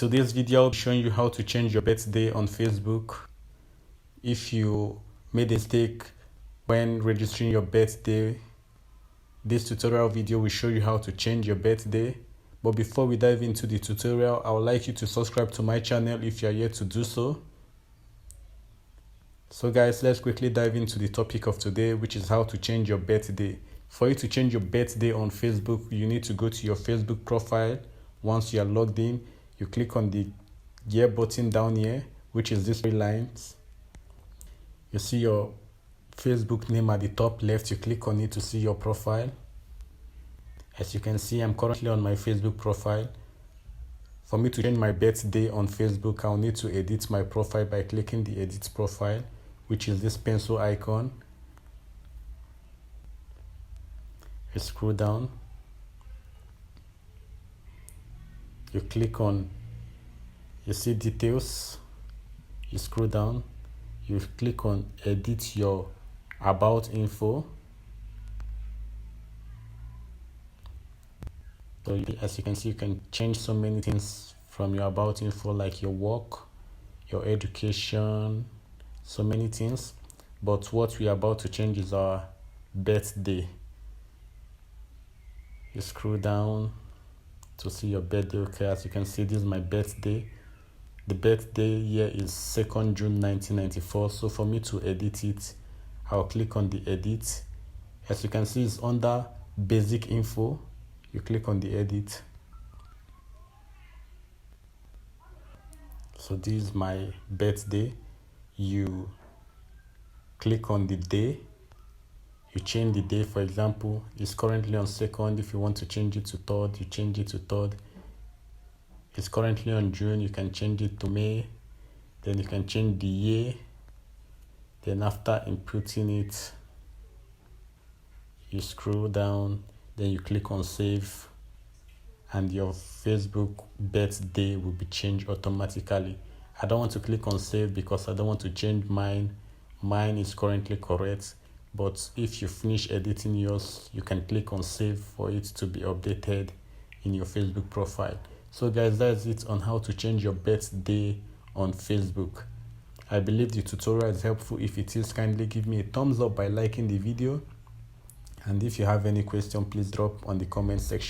Today's video I'll be showing you how to change your birthday on Facebook. If you made a mistake when registering your birthday, this tutorial video will show you how to change your birthday. But before we dive into the tutorial, I would like you to subscribe to my channel if you are yet to do so. So guys, let's quickly dive into the topic of today, which is how to change your birthday. For you to change your birthday on Facebook, you need to go to your Facebook profile. Once you are logged in, you click on the gear button down here, which is these three lines. You see your Facebook name at the top left. You click on it to see your profile. As you can see, I'm currently on my Facebook profile. For me to change my birthday on Facebook, I'll need to edit my profile by clicking the edit profile, which is this pencil icon. You scroll down. You click on, you see details. You scroll down. You click on edit your about info. So as you can see, you can change so many things from your about info, like your work, your education, so many things. But what we are about to change is our birthday. You scroll down to see your birthday. Okay, as you can see, this is my birthday. The birthday year is 2nd June 1994. So for me to edit it, I'll click on the edit. As you can see, it's under basic info. You click on the edit. So this is my birthday. You click on the day. You change the day. For example, it's currently on 2nd. If you want to change it to 3rd, you change it to 3rd. It's currently on June. You can change it to May. Then you can change the year. Then after inputting it, you scroll down. Then you click on save, and your Facebook birthday will be changed automatically. I don't want to click on save because I don't want to change mine. Mine is currently correct. But if you finish editing yours, you can click on save for it to be updated in your Facebook profile. So guys, that's it on how to change your birthday on Facebook. I believe the tutorial is helpful. If it is, kindly give me a thumbs up by liking the video. And if you have any question, please drop on the comment section.